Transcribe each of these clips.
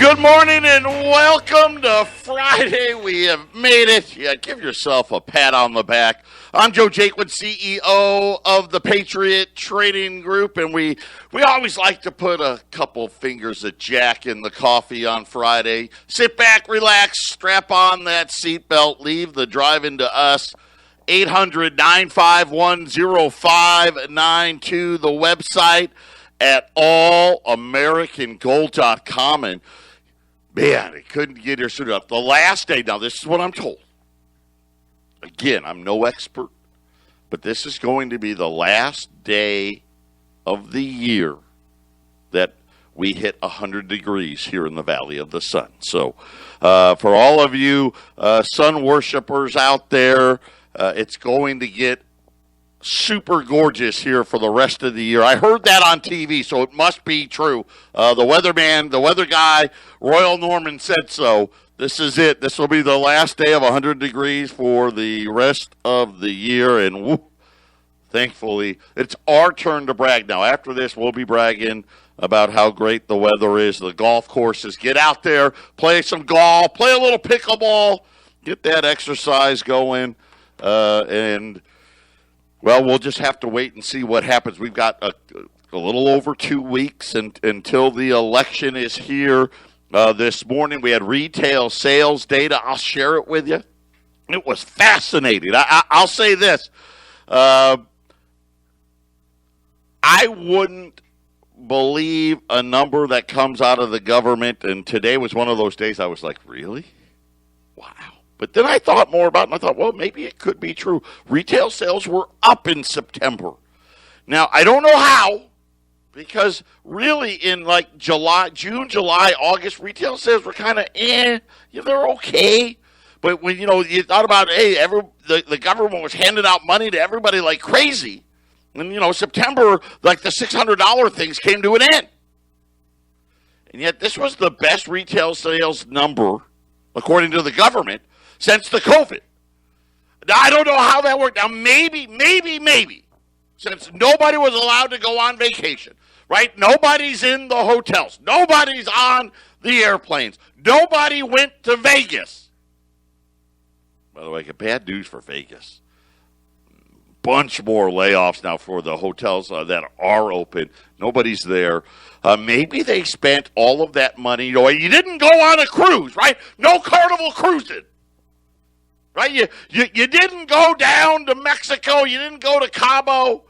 Good morning and welcome to Friday. We have made it. Yeah, give yourself a pat on the back. I'm Joe Jaquin, CEO of the Patriot Trading Group, and we always like to put a couple fingers of Jack in the coffee on Friday. Sit back, relax, strap on that seatbelt, leave the driving to us. 800-951-0592, the website at allamericangold.com. And man, it couldn't get here soon enough. The last day, now this is what I'm told. Again, I'm no expert, but this is going to be the last day of the year that we hit 100 degrees here in the Valley of the Sun. So for all of you sun worshipers out there, it's going to get super gorgeous here for the rest of the year. I heard that on TV, so it must be true. The weatherman, the weather guy, Royal Norman said so. This is it. This will be the last day of 100 degrees for the rest of the year, and whoop, thankfully, it's our turn to brag now. After this, we'll be bragging about how great the weather is. The golf courses, get out there, play some golf, play a little pickleball, get that exercise going, and well, we'll just have to wait and see what happens. We've got a little over 2 weeks until the election is here. This morning we had retail sales data. I'll share it with you. It was fascinating. I'll say this. I wouldn't believe a number that comes out of the government, and today was one of those days I was like, really? Wow. But then I thought more about it, and I thought, well, maybe it could be true. Retail sales were up in September. Now, I don't know how, because really in like June, July, August, retail sales were kind of, they're okay. But when, you thought about, the government was handing out money to everybody like crazy. And, September, like the $600 things came to an end. And yet this was the best retail sales number, according to the government, since the COVID. Now, I don't know how that worked. Now, maybe, since nobody was allowed to go on vacation, right? Nobody's in the hotels. Nobody's on the airplanes. Nobody went to Vegas. By the way, bad news for Vegas. Bunch more layoffs now for the hotels that are open. Nobody's there. Maybe they spent all of that money. You didn't go on a cruise, right? No Carnival cruising. Right? You didn't go down to Mexico. You didn't go to Cabo.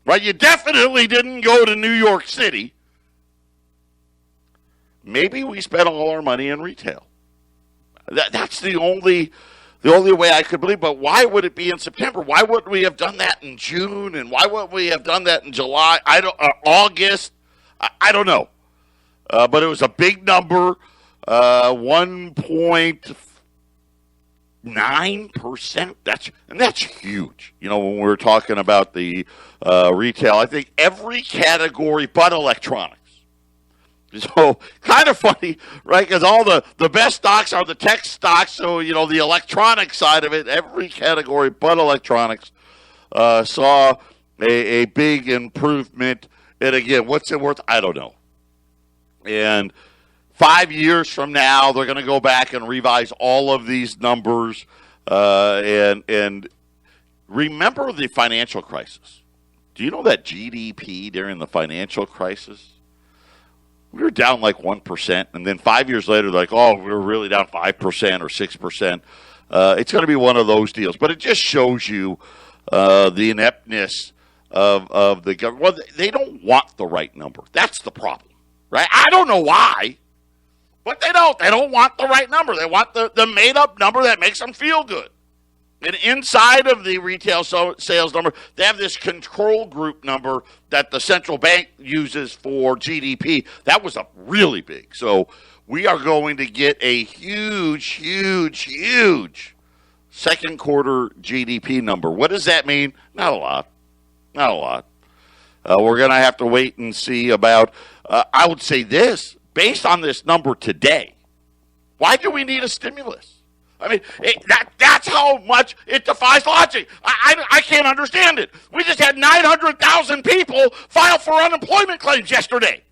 Right? You definitely didn't go to New York City. Maybe we spent all our money in retail. That's the only way I could believe. But why would it be in September? Why wouldn't we have done that in June? And why wouldn't we have done that in July? August? I don't know. But it was a big number. 1.9%. That's huge. When we're talking about the retail, I think every category but electronics. So kind of funny, right? Because all the best stocks are the tech stocks. So, the electronic side of it, every category but electronics saw a big improvement. And again, what's it worth? I don't know. And 5 years from now, they're going to go back and revise all of these numbers. And remember the financial crisis. Do you know that GDP during the financial crisis? We were down like 1%, and then 5 years later, we were really down 5% or 6%. It's going to be one of those deals. But it just shows you the ineptness of the government. Well, they don't want the right number. That's the problem, right? I don't know why, but they don't. They don't want the right number. They want the made-up number that makes them feel good. And inside of the retail sales number, they have this control group number that the central bank uses for GDP. That was really big. So we are going to get a huge second quarter GDP number. What does that mean? Not a lot. We're going to have to wait and see about, I would say this, based on this number today, why do we need a stimulus? I mean, that's how much it defies logic. I can't understand it. We just had 900,000 people file for unemployment claims yesterday.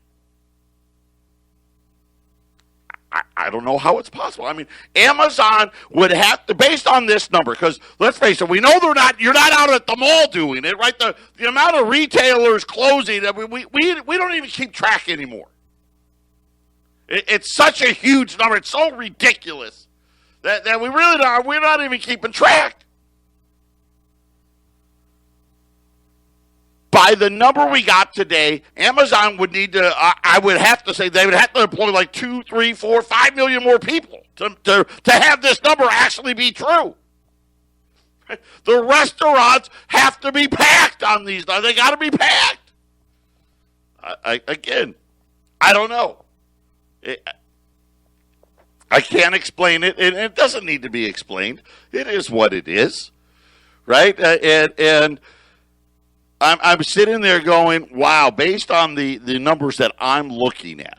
I don't know how it's possible. I mean, Amazon would have to, based on this number, because let's face it, we know you're not out at the mall doing it, right? The amount of retailers closing, we don't even keep track anymore. It's such a huge number. It's so ridiculous that we really we're not even keeping track. By the number we got today, Amazon would need to, I would have to say, they would have to employ like 2, 3, 4, 5 million more people to have this number actually be true. The restaurants have to be packed on these. They got to be packed. Again, I don't know. I can't explain it, and it doesn't need to be explained. It is what it is, right? And I'm sitting there going, wow, based on the numbers that I'm looking at,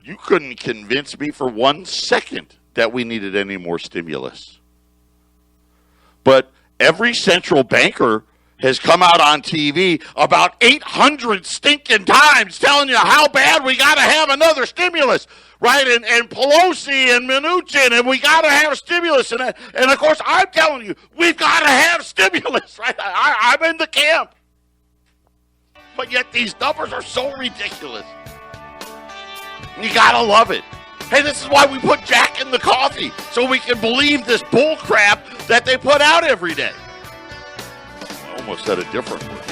you couldn't convince me for 1 second that we needed any more stimulus. But every central banker has come out on TV about 800 stinking times telling you how bad we got to have another stimulus. Right, and Pelosi and Mnuchin, and we got to have stimulus. And of course, I'm telling you, we've got to have stimulus, right? I'm in the camp. But yet these numbers are so ridiculous. You got to love it. Hey, this is why we put Jack in the coffee, so we can believe this bull crap that they put out every day. I almost said a different word.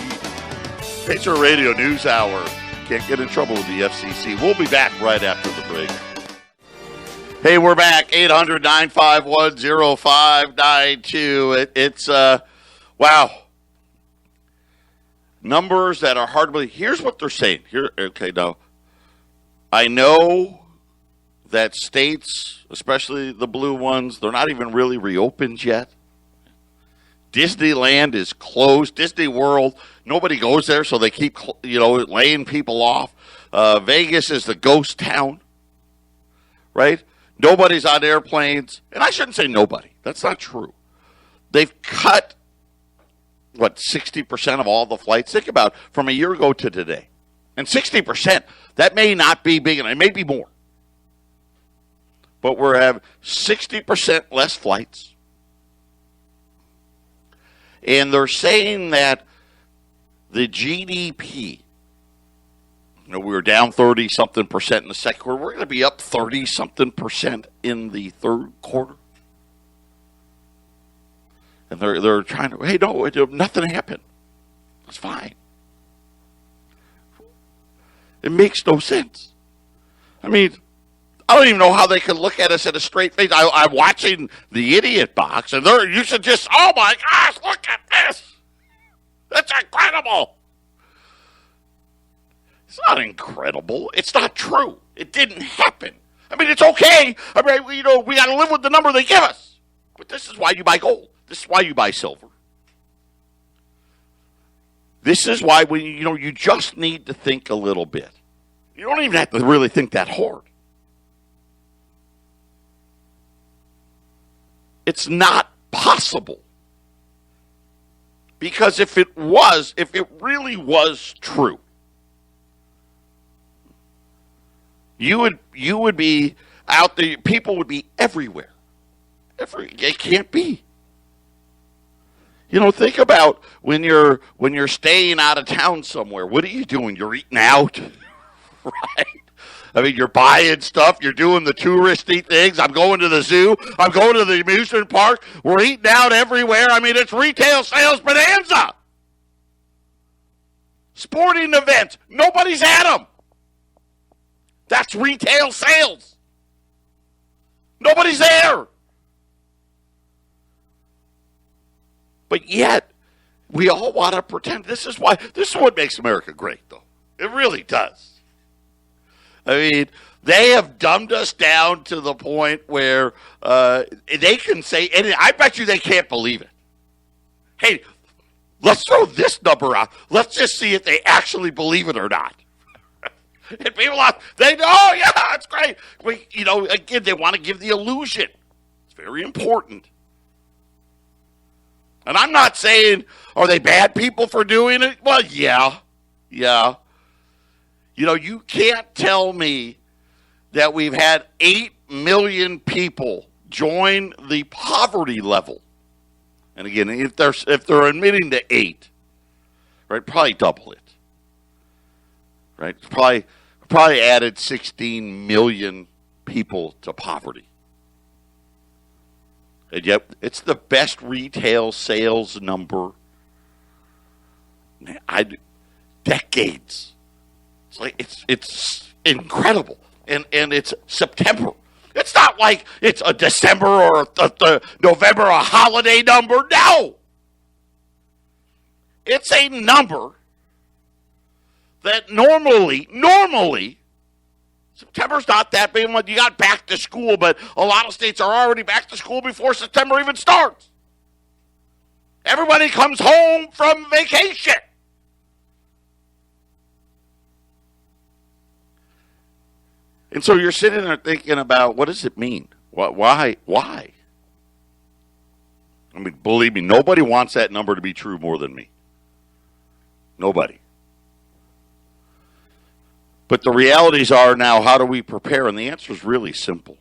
Patriot Radio News Hour. Can't get in trouble with the FCC. We'll be back right after the break. Hey, we're back. 800-951-0592. It's, wow. Numbers that are hard to believe. Here's what they're saying. Okay, now, I know that states, especially the blue ones, they're not even really reopened yet. Disneyland is closed. Disney World, nobody goes there, so they keep, laying people off. Vegas is the ghost town, right? Nobody's on airplanes. And I shouldn't say nobody. That's not true. They've cut, 60% of all the flights? Think about from a year ago to today. And 60%, that may not be big enough. It may be more. But we're having 60% less flights. And they're saying that the GDP, we were down 30-something% in the second quarter. We're going to be up 30-something% in the third quarter. And they're trying to, hey, no, nothing happened. It's fine. It makes no sense. I mean, I don't even know how they can look at us in a straight face. I'm watching the Idiot Box, and you should just, oh my gosh, look at this. That's incredible. It's not incredible. It's not true. It didn't happen. I mean, it's okay. I mean, we got to live with the number they give us. But this is why you buy gold. This is why you buy silver. This is why you just need to think a little bit. You don't even have to really think that hard. It's not possible. Because if it really was true, you would be out there, people would be everywhere. It can't be. Think about when you're staying out of town somewhere. What are you doing? You're eating out, right? I mean, you're buying stuff. You're doing the touristy things. I'm going to the zoo. I'm going to the amusement park. We're eating out everywhere. I mean, it's retail sales bonanza. Sporting events. Nobody's at them. That's retail sales. Nobody's there. But yet, we all want to pretend. This is what makes America great, though. It really does. I mean, they have dumbed us down to the point where they can say anything. I bet you they can't believe it. Hey, let's throw this number out. Let's just see if they actually believe it or not. And people they know, oh, yeah, it's great. Again, they want to give the illusion. It's very important. And I'm not saying, are they bad people for doing it? Well, yeah. You can't tell me that we've had 8 million people join the poverty level. And again, if they're admitting to 8, right, probably double it. Right? Probably added 16 million people to poverty. And yet, it's the best retail sales number decades. It's like it's incredible, and it's September. It's not like it's a December or a November, a holiday number. No, it's a number that normally. September's not that big. You got back to school, but a lot of states are already back to school before September even starts. Everybody comes home from vacation. And so you're sitting there thinking about, what does it mean? Why? I mean, believe me, nobody wants that number to be true more than me. Nobody. But the realities are now, how do we prepare? And the answer is really simple.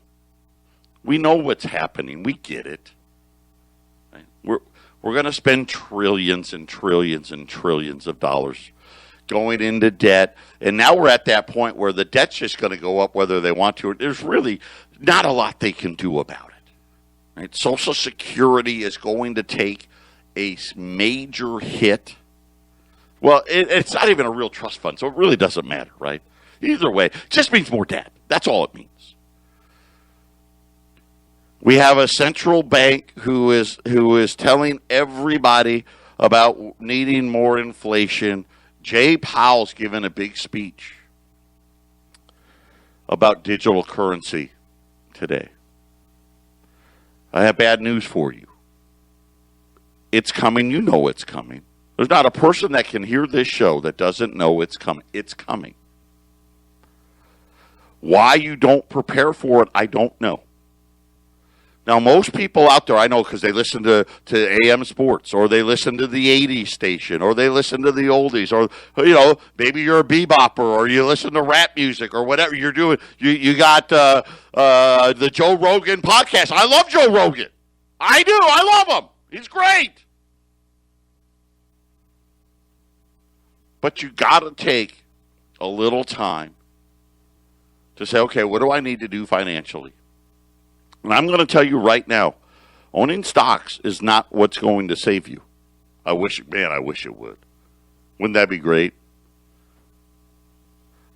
We know what's happening. We get it. Right? We're going to spend trillions and trillions and trillions of dollars going into debt. And now we're at that point where the debt's just going to go up whether they want to. There's really not a lot they can do about it. Right? Social Security is going to take a major hit. Well, it's not even a real trust fund, so it really doesn't matter, right? Either way, it just means more debt. That's all it means. We have a central bank who is telling everybody about needing more inflation. Jay Powell's given a big speech about digital currency today. I have bad news for you. It's coming. You know it's coming. There's not a person that can hear this show that doesn't know it's coming. It's coming. Why you don't prepare for it, I don't know. Now, most people out there, I know because they listen to AM Sports, or they listen to the 80s station, or they listen to the oldies, or, maybe you're a bebopper, or you listen to rap music, or whatever you're doing. You got the Joe Rogan podcast. I love Joe Rogan. I do. I love him. He's great. But you got to take a little time to say, okay, what do I need to do financially? And I'm going to tell you right now, owning stocks is not what's going to save you. I wish it would. Wouldn't that be great?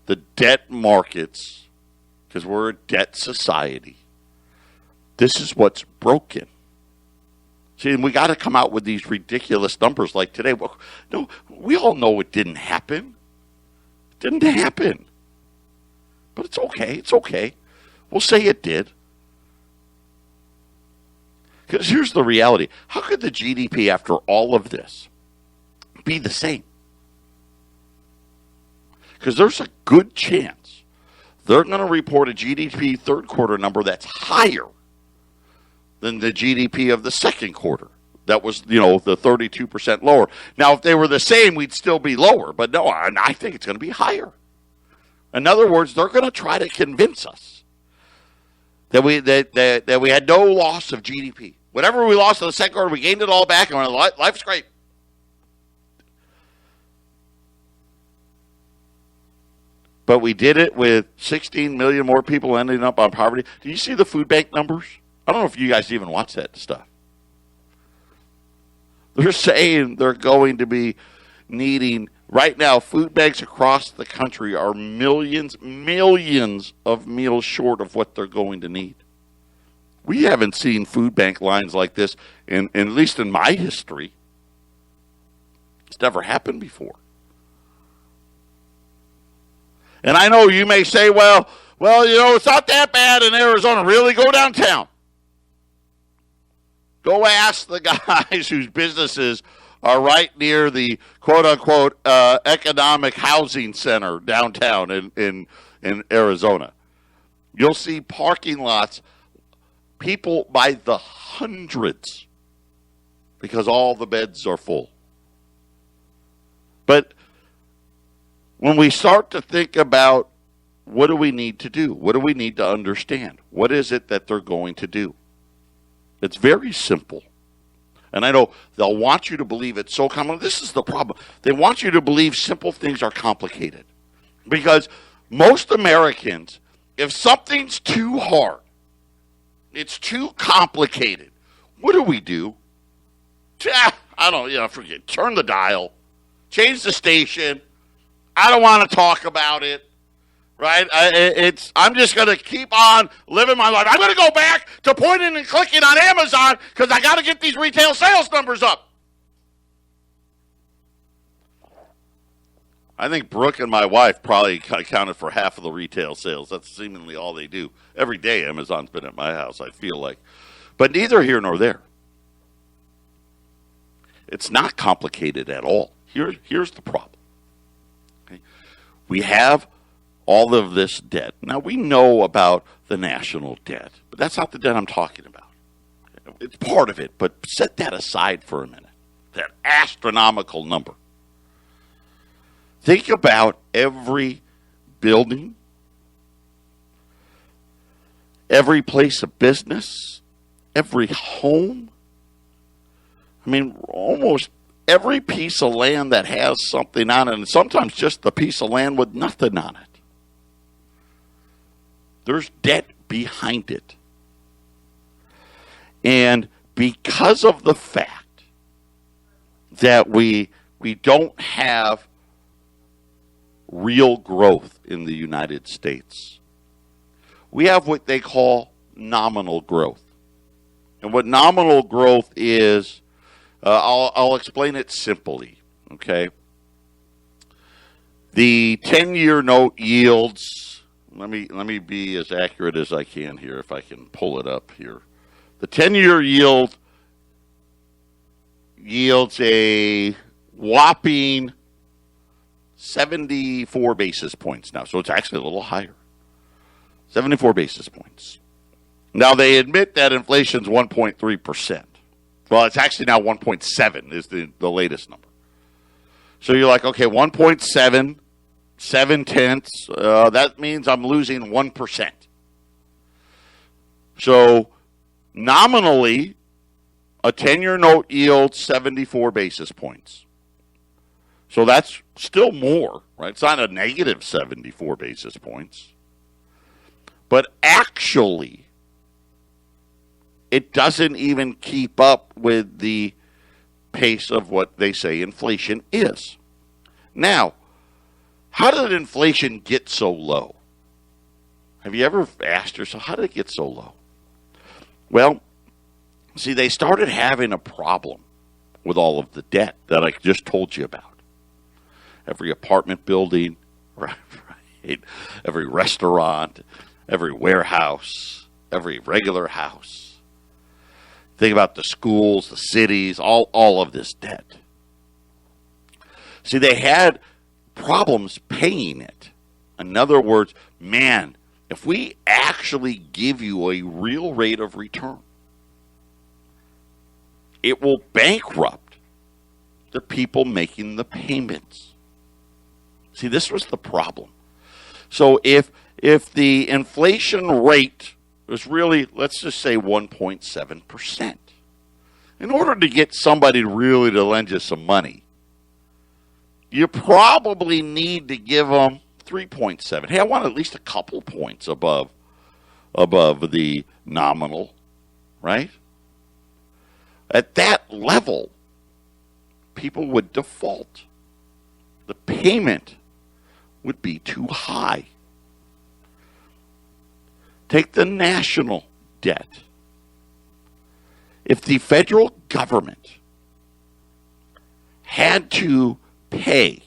The debt markets, because we're a debt society, this is what's broken. See, and we got to come out with these ridiculous numbers like today. Well, no, we all know it didn't happen. It didn't happen. But it's okay. It's okay. We'll say it did. Because here's the reality. How could the GDP after all of this be the same? Because there's a good chance they're going to report a GDP third quarter number that's higher than the GDP of the second quarter. That was, the 32% lower. Now, if they were the same, we'd still be lower. But no, I think it's going to be higher. In other words, they're going to try to convince us that we had no loss of GDP. Whatever we lost in the second quarter, we gained it all back, and life's great. But we did it with 16 million more people ending up on poverty. Do you see the food bank numbers? I don't know if you guys even watch that stuff. They're saying they're going to be needing, right now, food banks across the country are millions of meals short of what they're going to need. We haven't seen food bank lines like this, at least in my history. It's never happened before. And I know you may say, well, it's not that bad in Arizona. Really? Go downtown. Go ask the guys whose businesses are right near the quote-unquote economic housing center downtown in Arizona. You'll see parking lots, people by the hundreds, because all the beds are full. But when we start to think about what do we need to do? What do we need to understand? What is it that they're going to do? It's very simple. And I know they'll want you to believe it's so common. This is the problem. They want you to believe simple things are complicated. Because most Americans, if something's too hard, it's too complicated, what do? Forget. Turn the dial. Change the station. I don't want to talk about it. Right? I'm just going to keep on living my life. I'm going to go back to pointing and clicking on Amazon because I got to get these retail sales numbers up. I think Brooke and my wife probably accounted for half of the retail sales. That's seemingly all they do. Every day Amazon's been at my house, I feel like. But neither here nor there. It's not complicated at all. Here's the problem. Okay? We have all of this debt. Now, we know about the national debt, but that's not the debt I'm talking about. It's part of it, but set that aside for a minute. That astronomical number. Think about every building, every place of business, every home. I mean, almost every piece of land that has something on it, and sometimes just the piece of land with nothing on it. There's debt behind it. And because of the fact that we don't have real growth in the United States, we have what they call nominal growth. And what nominal growth is, I'll explain it simply, okay? The 10-year note yields, let me be as accurate as I can here if I can pull it up here. The 10-year yield yields a whopping 74 basis points now. So it's actually a little higher. 74 basis points. Now they admit that inflation's 1.3%. Well, it's actually now 1.7 is the latest number. So you're like, okay, 1.7, 0.7, that means I'm losing 1%. So nominally, a 10-year note yields 74 basis points. So that's still more, right? It's not a negative 74 basis points. But actually, it doesn't even keep up with the pace of what they say inflation is. Now, how did inflation get so low? Have you ever asked yourself, how did it get so low? Well, see, they started having a problem with all of the debt that I just told you about. Every apartment building, right? Every restaurant, every warehouse, every regular house. Think about the schools, the cities, all of this debt. See, they had problems paying it. In other words, man, if we actually give you a real rate of return, it will bankrupt the people making the payments. See, this was the problem. So if the inflation rate was really, let's just say 1.7%, in order to get somebody really to lend you some money, you probably need to give them 3.7. Hey, I want at least a couple points above the nominal, right? At that level, people would default. The payment would be too high. Take the national debt. If the federal government had to pay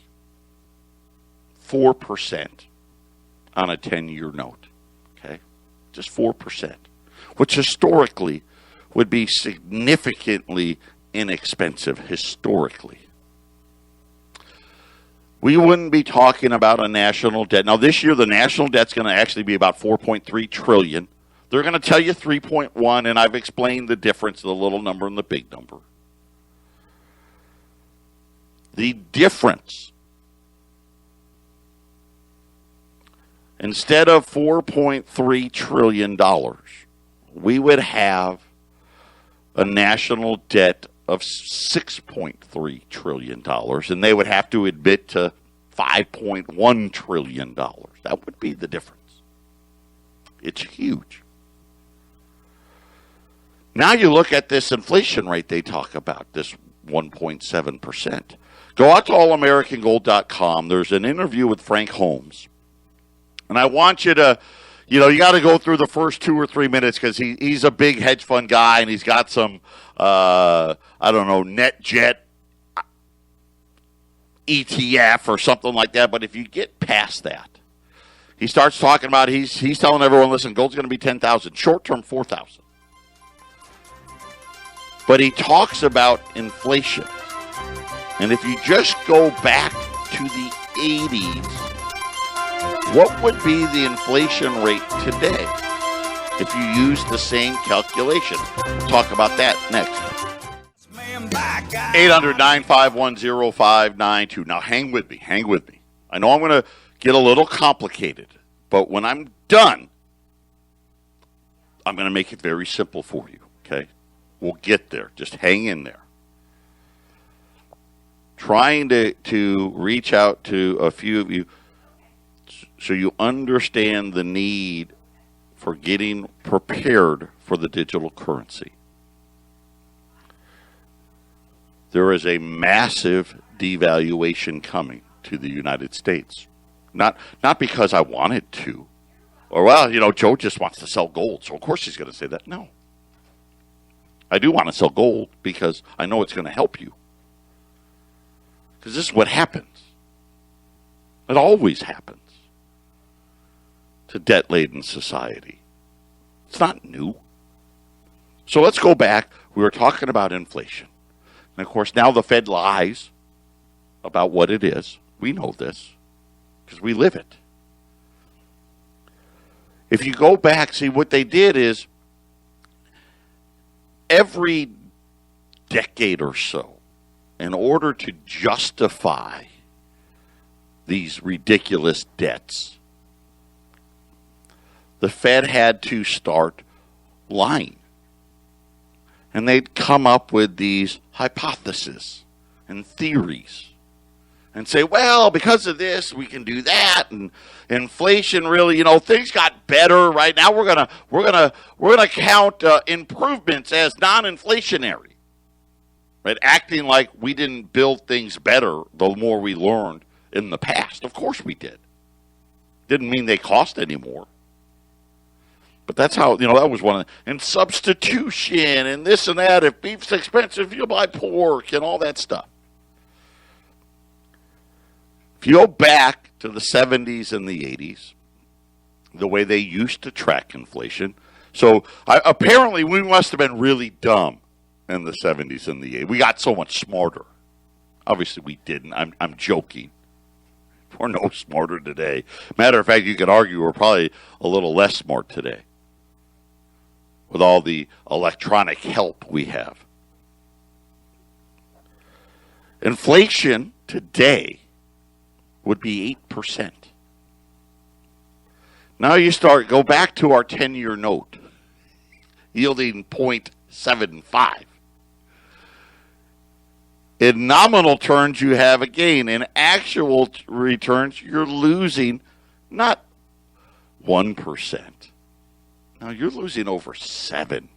4% on a 10-year note, okay, just 4%, which historically would be significantly inexpensive historically. We wouldn't be talking about a national debt. Now, this year, the national debt's going to actually be about $4.3 trillion. They're going to tell you 3.1, and I've explained the difference, the little number and the big number. The difference, instead of $4.3 trillion, we would have a national debt of $6.3 trillion, and they would have to admit to $5.1 trillion. That would be the difference. It's huge. Now you look at this inflation rate they talk about, this 1.7%. Go out to allamericangold.com. There's an interview with Frank Holmes. And I want you to, you got to go through the first 2 or 3 minutes because he's a big hedge fund guy and he's got some, NetJet ETF or something like that. But if you get past that, he starts talking about, he's telling everyone, listen, gold's going to be 10,000, short-term 4,000. But he talks about inflation. And if you just go back to the 80s, what would be the inflation rate today if you use the same calculation? We'll talk about that next. 800-951-0592. Now, hang with me. I know I'm going to get a little complicated, but when I'm done, I'm going to make it very simple for you, okay? We'll get there. Just hang in there. Trying to reach out to a few of you so you understand the need for getting prepared for the digital currency. There is a massive devaluation coming to the United States. Not because I wanted to. Or, Joe just wants to sell gold, so of course he's going to say that. No. I do want to sell gold because I know it's going to help you. Because this is what happens. It always happens to debt-laden society. It's not new. So let's go back. We were talking about inflation. And, of course, now the Fed lies about what it is. We know this because we live it. If you go back, see, what they did is every decade or so, in order to justify these ridiculous debts, the Fed had to start lying. And they'd come up with these hypotheses and theories and say, well, because of this, we can do that. And inflation really, things got better. Right now, we're gonna count improvements as non-inflationary. Right, acting like we didn't build things better the more we learned in the past. Of course we did. Didn't mean they cost any more. But that's how, that was one of the, and substitution and this and that. If beef's expensive, you'll buy pork and all that stuff. If you go back to the 70s and the 80s, the way they used to track inflation, apparently we must have been really dumb in the 70s and the 80s. We got so much smarter. Obviously we didn't. I'm joking. We're no smarter today. Matter of fact, you could argue we're probably a little less smart today with all the electronic help we have. Inflation today would be 8%. Now go back to our 10-year note, yielding 0.75. In nominal terms, you have a gain. In actual returns, you're losing not 1%. Now, you're losing over 7%.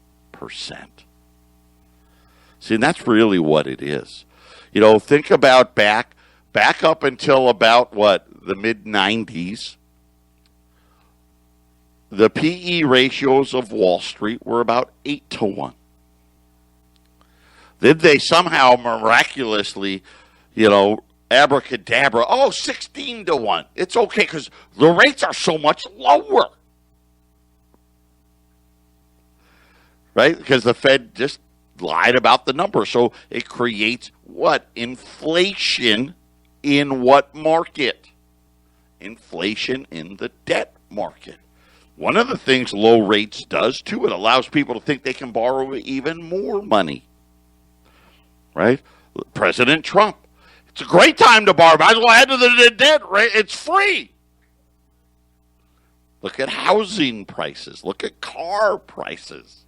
See, and that's really what it is. Think about back up until about, the mid-90s. The PE ratios of Wall Street were about 8-1. Then they somehow miraculously, abracadabra, 16-1. It's okay because the rates are so much lower. Right? Because the Fed just lied about the number. So it creates what? Inflation in what market? Inflation in the debt market. One of the things low rates does, too, it allows people to think they can borrow even more money. Right? President Trump. It's a great time to borrow. Might as well add to the debt rate. It's free. Look at housing prices. Look at car prices.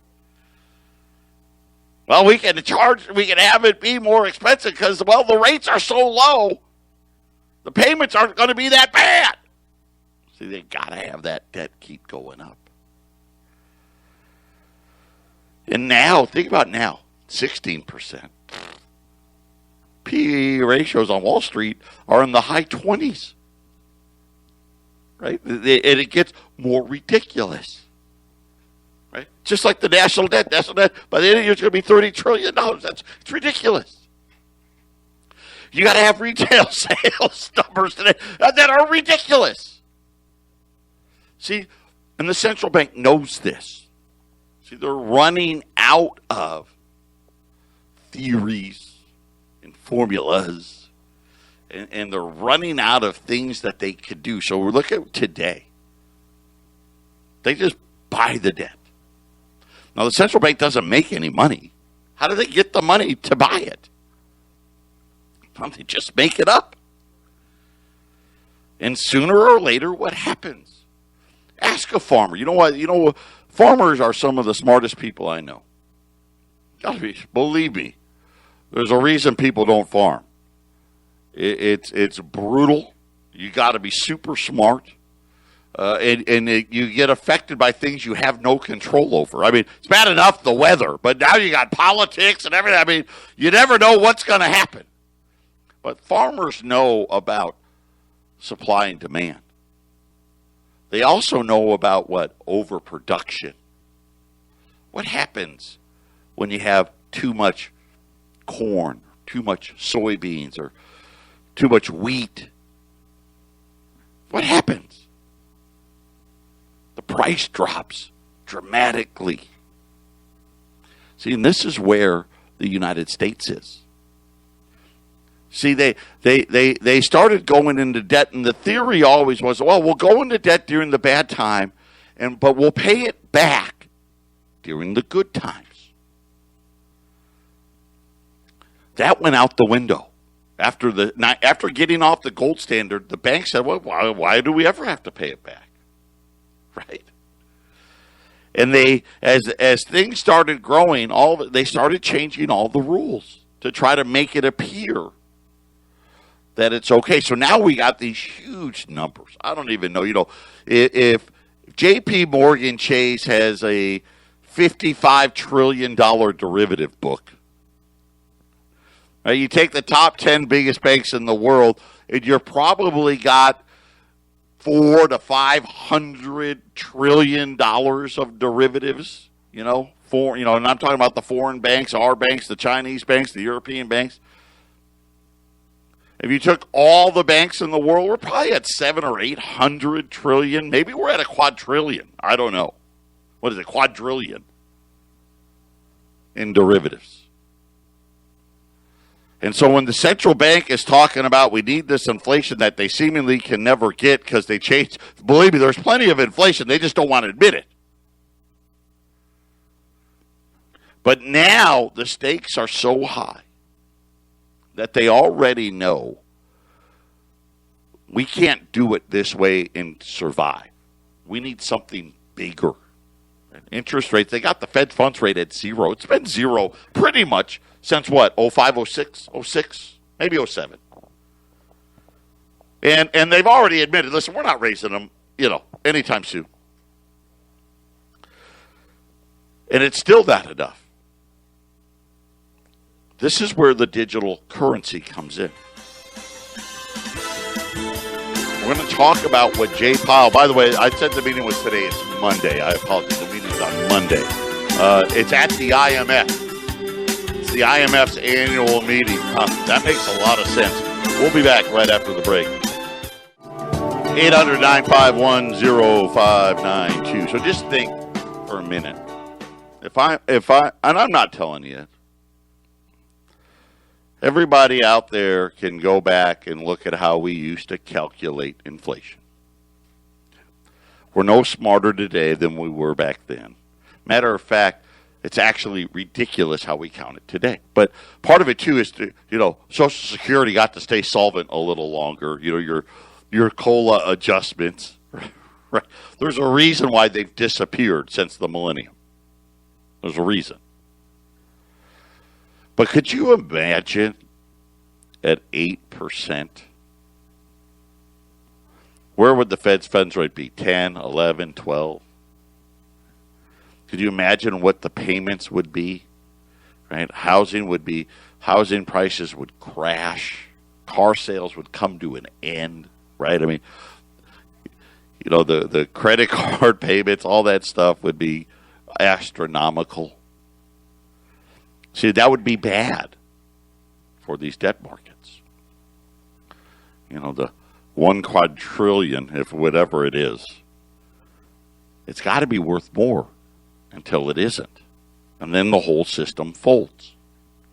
Well, we can have it be more expensive because, well, the rates are so low. The payments aren't going to be that bad. See, they got to have that debt keep going up. And now, think about now, 16%. PE ratios on Wall Street are in the high 20s. Right? And it gets more ridiculous. Right? Just like the national debt. National debt, by the end of the year, it's going to be $30 trillion. It's ridiculous. You got to have retail sales numbers today that are ridiculous. See, and the central bank knows this. See, they're running out of theories and formulas. And they're running out of things that they could do. So we look at today. They just buy the debt. Now, the central bank doesn't make any money. How do they get the money to buy it? Well, they just make it up. And sooner or later, what happens? Ask a farmer. You know what? Farmers are some of the smartest people I know. Believe me, there's a reason people don't farm. It's brutal. You got to be super smart, and you get affected by things you have no control over. I mean, it's bad enough the weather, but now you got politics and everything. I mean, you never know what's going to happen. But farmers know about supply and demand. They also know about what? Overproduction. What happens when you have too much corn, too much soybeans, or too much wheat? What happens? The price drops dramatically. See, and this is where the United States is. See, they started going into debt, and the theory always was, well, we'll go into debt during the bad time, but we'll pay it back during the good times. That went out the window. After getting off the gold standard, the bank said, well, why do we ever have to pay it back? Right? And as things started growing, they started changing all the rules to try to make it appear that it's okay. So now we got these huge numbers. I don't even know, if J.P. Morgan Chase has a $55 trillion derivative book. You take the top 10 biggest banks in the world, and you're probably got $400 to $500 trillion of derivatives. And I'm talking about the foreign banks, our banks, the Chinese banks, the European banks. If you took all the banks in the world, we're probably at 700 or 800 trillion. Maybe we're at a quadrillion. I don't know. What is it? Quadrillion in derivatives. And so when the central bank is talking about we need this inflation that they seemingly can never get because they change, believe me, there's plenty of inflation. They just don't want to admit it. But now the stakes are so high that they already know we can't do it this way and survive. We need something bigger. Interest rates, they got the Fed funds rate at zero. It's been zero pretty much since what, 05, 06, maybe 07. And they've already admitted, listen, we're not raising them, anytime soon. And it's still not enough. This is where the digital currency comes in. We're going to talk about what Jay Powell, by the way, I said the meeting was today. It's Monday. I apologize. The meeting's on Monday. It's at the IMF. It's the IMF's annual meeting. That makes a lot of sense. We'll be back right after the break. 800-951-0592. So just think for a minute. If I, and I'm not telling you, everybody out there can go back and look at how we used to calculate inflation. We're no smarter today than we were back then. Matter of fact, it's actually ridiculous how we count it today. But part of it, too, is, Social Security got to stay solvent a little longer. Your COLA adjustments, Right? There's a reason why they've disappeared since the millennium. There's a reason. But could you imagine at 8%? Where would the Fed's funds rate be? 10, 11, 12? Could you imagine what the payments would be? Right? Housing prices would crash. Car sales would come to an end. Right? I mean, you know, the credit card payments, all that stuff would be astronomical. See, that would be bad for these debt markets. You know, the 1 quadrillion, if whatever it is, it's got to be worth more until it isn't. And then the whole system folds.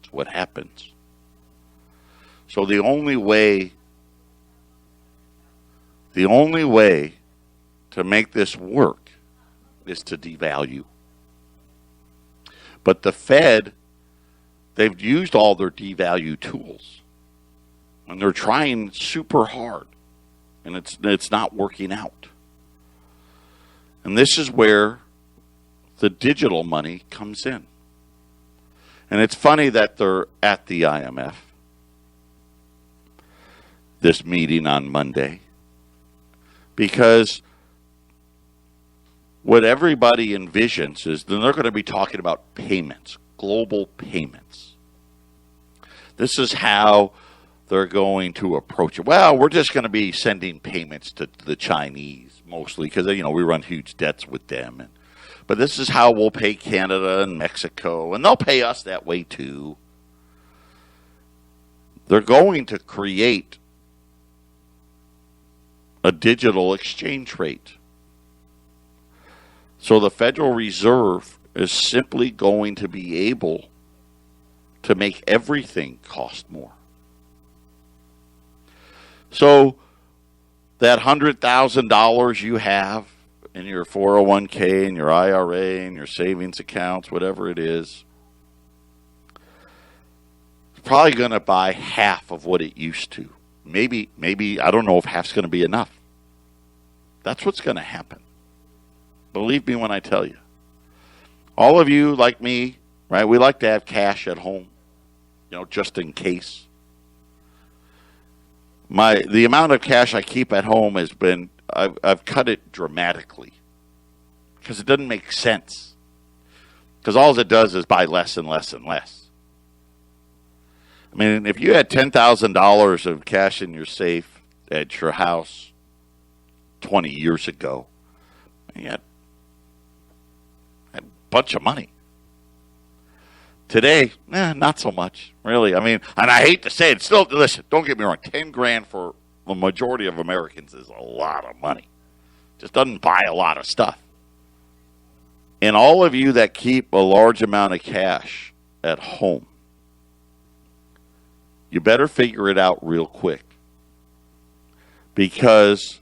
That's what happens. So the only way to make this work is to devalue. But the Fed, they've used all their devalue tools. And they're trying super hard. And it's not working out. And this is where the digital money comes in. And it's funny that they're at the IMF, this meeting on Monday, because what everybody envisions is then they're going to be talking about payments, global payments. This is how they're going to approach it. Well, we're just going to be sending payments to the Chinese mostly because, you know, we run huge debts with them. But this is how we'll pay Canada and Mexico, and they'll pay us that way too. They're going to create a digital exchange rate. So the Federal Reserve is simply going to be able to make everything cost more. So that $100,000 you have in your 401k and your IRA and your savings accounts, whatever it is, it's probably going to buy half of what it used to. Maybe, I don't know if half's going to be enough. That's what's going to happen. Believe me when I tell you. All of you, like me, right, we like to have cash at home, you know, just in case. The amount of cash I keep at home has been, I've cut it dramatically because it doesn't make sense. Because all it does is buy less and less and less. I mean, if you had $10,000 of cash in your safe at your house 20 years ago, you had a bunch of money. Today, not so much, really. I mean, and I hate to say it, still, listen, don't get me wrong, 10 grand for the majority of Americans is a lot of money. Just doesn't buy a lot of stuff. And all of you that keep a large amount of cash at home, you better figure it out real quick. Because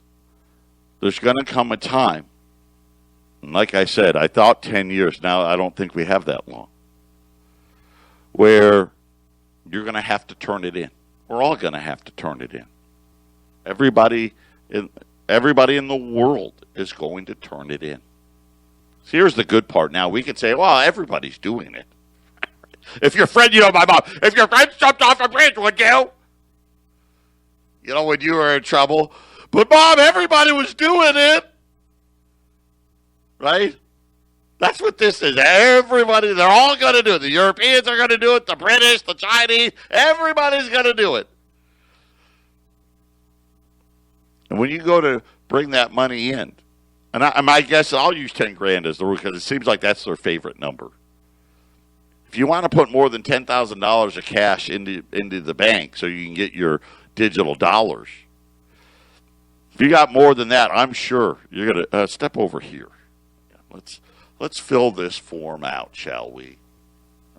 there's going to come a time, and like I said, I thought 10 years, now I don't think we have that long, where you're going to have to turn it in. We're all going to have to turn it in. Everybody in the world is going to turn it in. So here's the good part. Now we can say, well, everybody's doing it. If your friend, you know, my mom, if your friend jumped off a bridge, would you? You know, when you were in trouble. But Mom, everybody was doing it. Right? That's what this is. Everybody, they're all going to do it. The Europeans are going to do it. The British, the Chinese, everybody's going to do it. And when you go to bring that money in, and my guess, I'll use 10 grand as the rule because it seems like that's their favorite number. If you want to put more than $10,000 of cash into the bank so you can get your digital dollars, if you got more than that, I'm sure you're going to step over here. Let's fill this form out, shall we?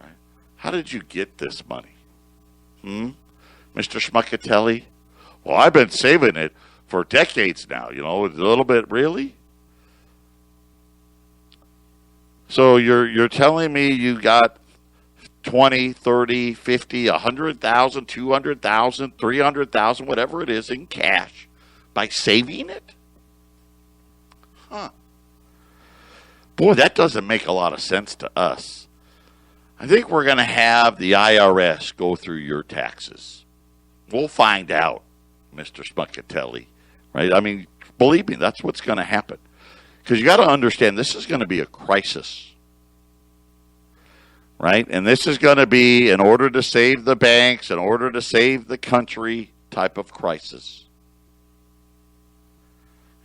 Right? How did you get this money? Mr. Schmuckatelli? Well, I've been saving it for decades now, you know, a little bit, really? So you're telling me you got 20, 30, 50, 100,000, 200,000, 300,000, whatever it is in cash by saving it? Boy, that doesn't make a lot of sense to us. I think we're going to have the IRS go through your taxes. We'll find out, Mr. Smuckatelli, right? I mean, believe me, that's what's going to happen. Because you got to understand, this is going to be a crisis, right? And this is going to be in order to save the banks, in order to save the country type of crisis.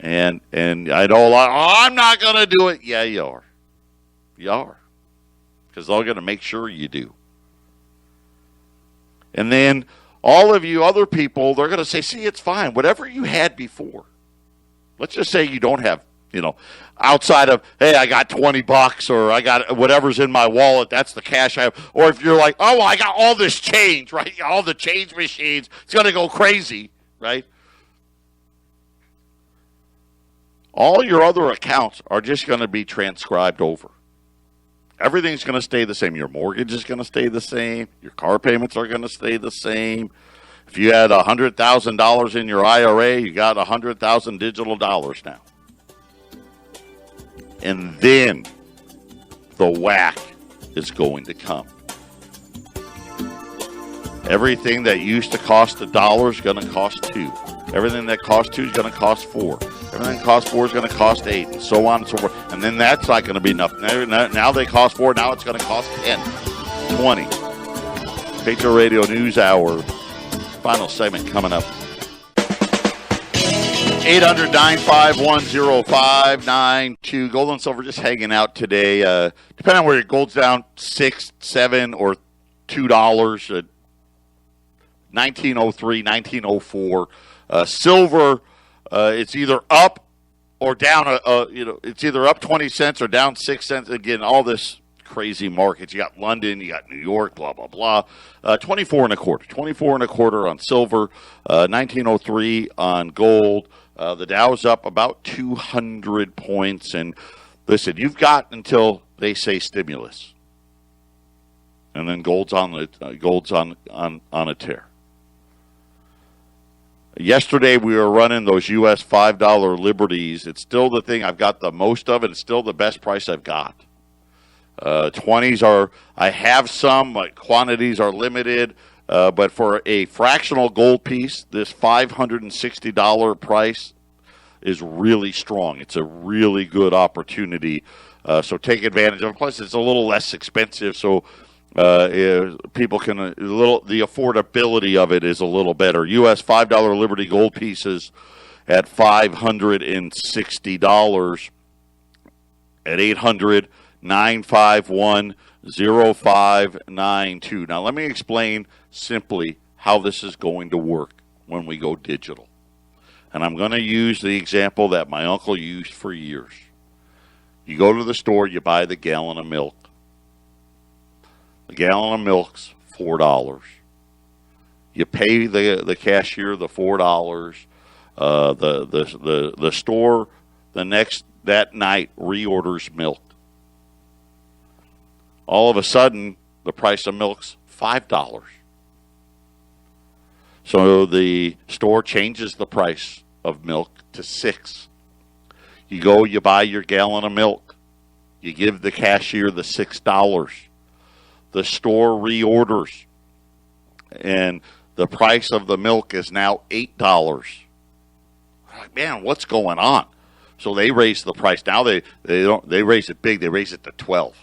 And I know, I'm not going to do it. Yeah, you are. You are. Because they're going to make sure you do. And then all of you other people, they're going to say, see, it's fine. Whatever you had before. Let's just say you don't have, outside of, hey, I got $20 or I got whatever's in my wallet. That's the cash I have. Or if you're like, oh, well, I got all this change, right? All the change machines. It's going to go crazy, right? All your other accounts are just going to be transcribed over. Everything's going to stay the same. Your mortgage is going to stay the same. Your car payments are going to stay the same. If you had $100,000 in your IRA, you got 100,000 digital dollars now. And then the whack is going to come. Everything that used to cost $1 is going to cost $2. Everything that cost $2 is going to cost $4. Everything that costs $4 is going to cost $8, and so on and so forth. And then that's not going to be enough. Now they cost $4. Now it's going to cost $10, $20. Patriot Radio News Hour. Final segment coming up. 800-951-0592. Gold and silver just hanging out today. Depending on where your gold's down, $6, $7, or $2. 1903, 1904. Silver, it's either up or down. It's either up 20 cents or down 6 cents. Again, all this crazy markets. You got London, you got New York, blah, blah, blah. 24 and a quarter. 24 and a quarter on silver. 1903 on gold. The Dow's up about 200 points. And listen, you've got until they say stimulus. And then gold's on a tear. Yesterday, we were running those U.S. $5 Liberties. It's still the thing I've got the most of, and it's still the best price I've got. 20s are, I have some, but quantities are limited. But for a fractional gold piece, this $560 price is really strong. It's a really good opportunity. So take advantage of it. Plus, it's a little less expensive, so people can the affordability of it is a little better. U.S. $5 Liberty gold pieces at $560 at 800-951-0592. Now let me explain simply how this is going to work when we go digital. And I'm going to use the example that my uncle used for years. You go to the store, you buy the gallon of milk. A gallon of milk's $4. You pay the cashier the $4. The store that night reorders milk. All of a sudden, the price of milk's $5. So the store changes the price of milk to $6. You go, you buy your gallon of milk. You give the cashier the $6. The store reorders, and the price of the milk is now $8. Like, man, what's going on? So they raise the price. Now they raise it big. They raise it to $12.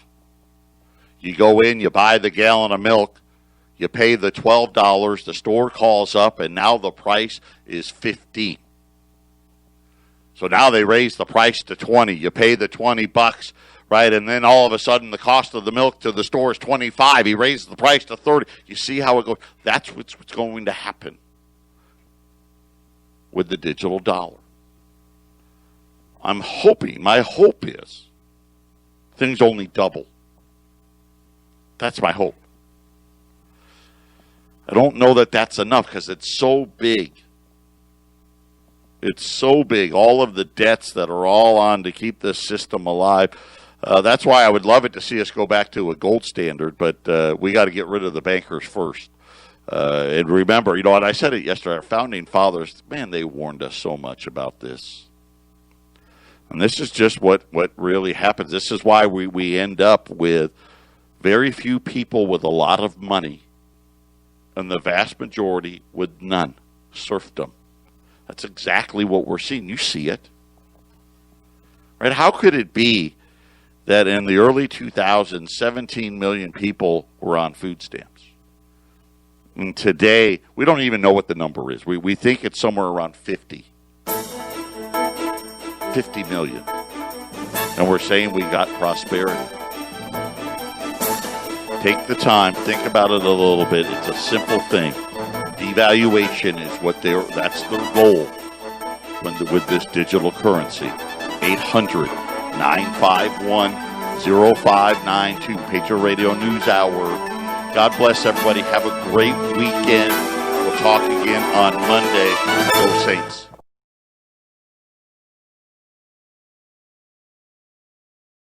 You go in, you buy the gallon of milk, you pay the $12. The store calls up, and now the price is $15. So now they raise the price to $20. You pay the $20. Right, and then all of a sudden the cost of the milk to the store is $25. He raises the price to $30. You see how it goes? That's what's going to happen with the digital dollar. I'm hoping, my hope is, things only double. That's my hope. I don't know that that's enough because it's so big. It's so big. All of the debts that are all on to keep this system alive. That's why I would love it to see us go back to a gold standard, but we got to get rid of the bankers first. And remember, and I said it yesterday, our founding fathers, man, they warned us so much about this. And this is just what really happens. This is why we end up with very few people with a lot of money and the vast majority with none. Serfdom. That's exactly what we're seeing. You see it. Right? How could it be that in the early 2000s, 17 million people were on food stamps? And today, we don't even know what the number is. We think it's somewhere around 50 million. And we're saying we got prosperity. Take the time, think about it a little bit. It's a simple thing. Devaluation is that's their goal with this digital currency. 800-951-0592, Patriot Radio News Hour. God bless everybody. Have a great weekend. We'll talk again on Monday. Go Saints.